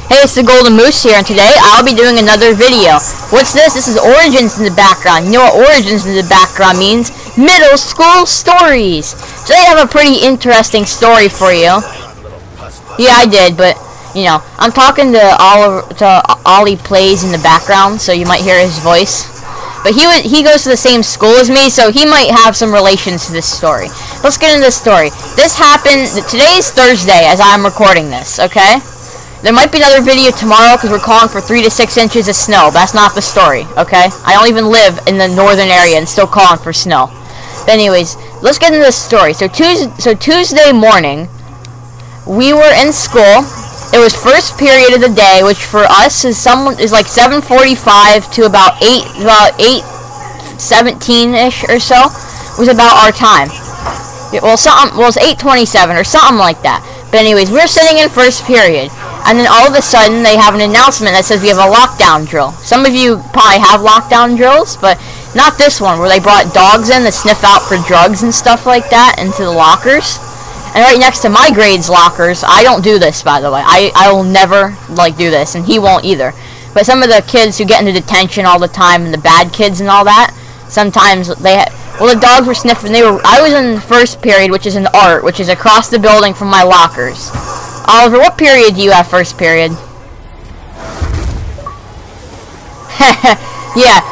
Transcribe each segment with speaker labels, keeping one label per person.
Speaker 1: Hey, it's the Golden Moose here, and today I'll be doing another video. What's this? This is Origins in the background. You know what Origins in the background means? Middle school stories. Today I have a pretty interesting story for you. Yeah, I did, but, you know, I'm talking to Ollie Plays in the background, so you might hear his voice. But he goes to the same school as me, so he might have some relations to this story. Let's get into this story. This happened, today is Thursday as I'm recording this, okay? There might be another video tomorrow because we're calling for 3 to 6 inches of snow. But that's not the story, okay? I don't even live in the northern area and still calling for snow. But anyways, let's get into this story. So Tuesday morning, we were in school. It was first period of the day, which for us is like 7:45 to about 8:17-ish or so was about our time. Well, it's 8:27 or something like that. But anyways, we're sitting in first period. And then all of a sudden, they have an announcement that says we have a lockdown drill. Some of you probably have lockdown drills, but not this one, where they brought dogs in to sniff out for drugs and stuff like that into the lockers. And right next to my grade's lockers, I don't do this, by the way. I will never, do this, and he won't either. But some of the kids who get into detention all the time, and the bad kids and all that, sometimes the dogs were sniffing. I was in first period, which is in art, which is across the building from my lockers. Oliver, what period do you have first period? yeah,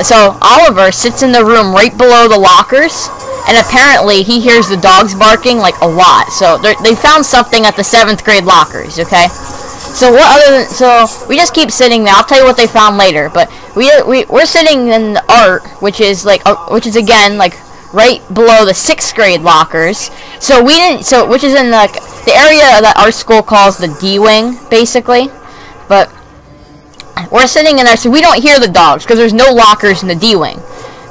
Speaker 1: so Oliver sits in the room right below the lockers, and apparently he hears the dogs barking, like, a lot. So they found something at the 7th grade lockers, okay? So so we just keep sitting there. I'll tell you what they found later, but we're sitting in the art, which is again, right below the 6th grade lockers. Which is in the area that our school calls the D wing, basically. But we're sitting in there, so we don't hear the dogs because there's no lockers in the D wing.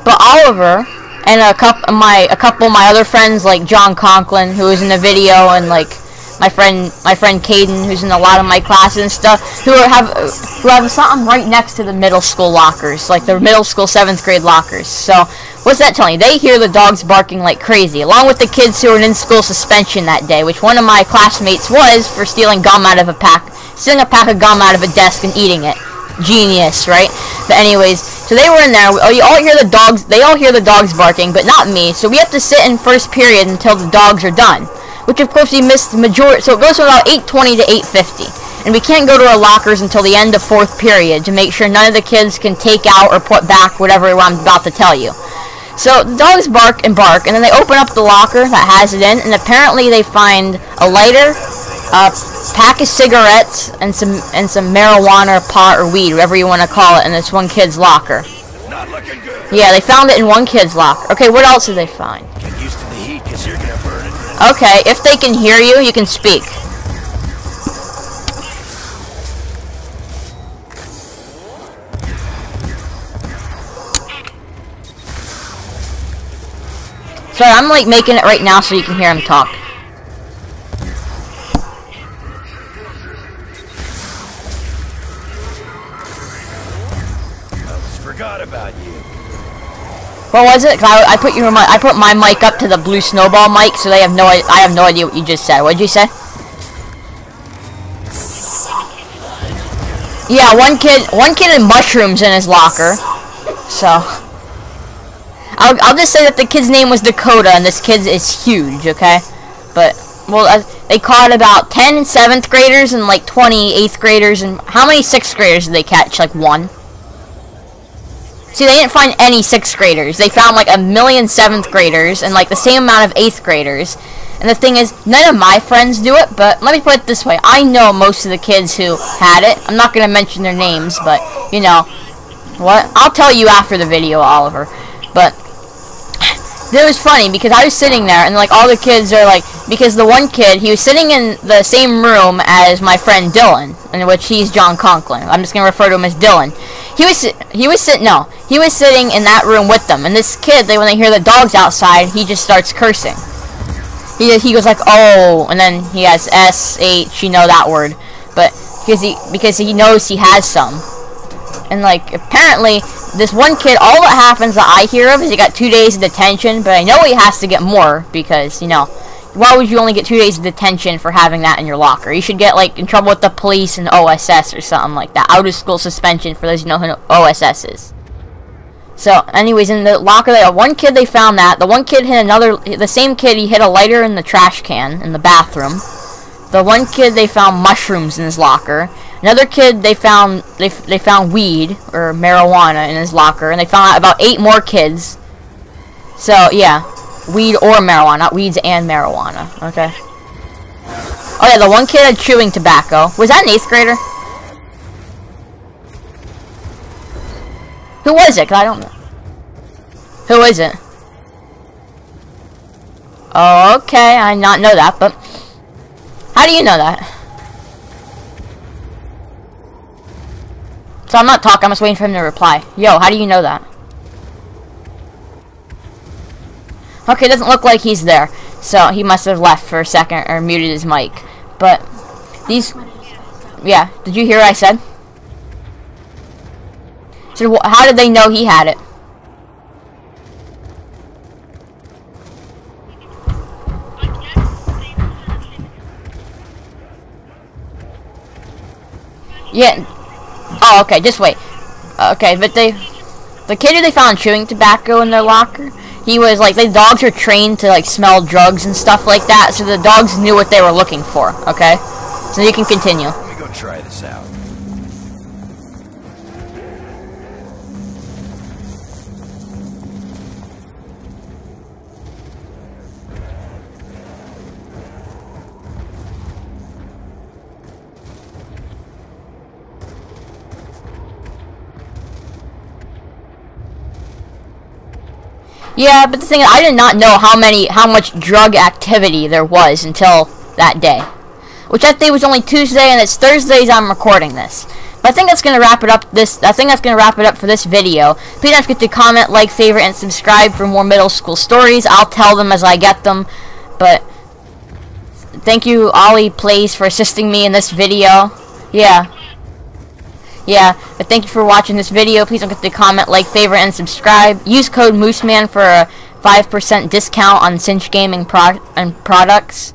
Speaker 1: But Oliver and a couple of my other friends, like John Conklin, who was in the video, and my friend Caden, who's in a lot of my classes and stuff, who have something right next to the middle school lockers, like the middle school 7th grade lockers. So what's that telling you? They hear the dogs barking like crazy, along with the kids who were in school suspension that day, which one of my classmates was for stealing a pack of gum out of a desk and eating it. Genius, right? But anyways, so they were in there. You all hear the dogs. They all hear the dogs barking, but not me. So we have to sit in first period until the dogs are done. Which of course we missed the majority. So it goes from about 8:20 to 8:50, and we can't go to our lockers until the end of 4th period to make sure none of the kids can take out or put back whatever I'm about to tell you. So the dogs bark, and then they open up the locker that has it in, and apparently they find a lighter, a pack of cigarettes, and some marijuana or pot or weed, whatever you want to call it, in this one kid's locker.
Speaker 2: Not looking good.
Speaker 1: Yeah, they found it in one kid's locker. Okay, what else did they find?
Speaker 2: Get used to the heat, because you're gonna burn it.
Speaker 1: Okay, if they can hear you, you can speak. Sorry, I'm making it right now so you can hear him talk.
Speaker 2: Forgot about you.
Speaker 1: What was it? I put my mic up to the blue Snowball mic, so I have no idea what you just said. What did you say? Yeah, one kid had mushrooms in his locker. So I'll just say that the kid's name was Dakota, and this kid is huge, okay? But they caught about 10 7th graders and 20 8th graders, and how many 6th graders did they catch? 1. See, they didn't find any 6th graders. They found a million 7th graders and the same amount of 8th graders. And the thing is, none of my friends do it, but let me put it this way. I know most of the kids who had it. I'm not going to mention their names, but, you know, what? I'll tell you after the video, Oliver. But it was funny because I was sitting there and all the kids are because the one kid, he was sitting in the same room as my friend Dylan, in which he's John Conklin. I'm just going to refer to him as Dylan. He was sitting in that room with them, and this kid, when they hear the dogs outside, he just starts cursing. He goes oh, and then he has S-H, you know that word, but because he knows he has some. And apparently this one kid, all that happens that I hear of is he got 2 days of detention, but I know he has to get more because, you know, why would you only get 2 days of detention for having that in your locker? You should get, like, in trouble with the police and OSS or something like that. Out of school suspension, for those who know who OSS is. So, anyways, in the locker, they had one kid, they found that. The one kid hit the same kid, he hit a lighter in the trash can in the bathroom. The one kid, they found mushrooms in his locker. Another kid, they found weed, or marijuana, in his locker. And they found out about 8 more kids. So, yeah. Weed or marijuana, not weeds and marijuana, okay? Oh yeah, the one kid had chewing tobacco. Was that an 8th grader? Who was it? 'Cause I don't know. Who is it? Oh, okay, I did not know that, but... How do you know that? So I'm not talking, I'm just waiting for him to reply. Yo, how do you know that? Okay, doesn't look like he's there. So he must have left for a second or muted his mic. But these... Yeah, did you hear what I said? So how did they know he had it? Yeah. Oh, okay, just wait. Okay, but the kid who they found chewing tobacco in their locker, he was like, the dogs are trained to like smell drugs and stuff like that, so the dogs knew what they were looking for, okay? So you can continue.
Speaker 2: Let me go try this out.
Speaker 1: Yeah, but the thing is, I did not know how much drug activity there was until that day. Which I think was only Tuesday, and it's Thursdays I'm recording this. But I think that's gonna wrap it up for this video. Please don't forget to comment, like, favorite, and subscribe for more middle school stories. I'll tell them as I get them. But thank you, Ollie Plays, for assisting me in this video. Yeah, but thank you for watching this video. Please don't forget to comment, like, favorite, and subscribe. Use code MooseMan for a 5% discount on Cinch Gaming products.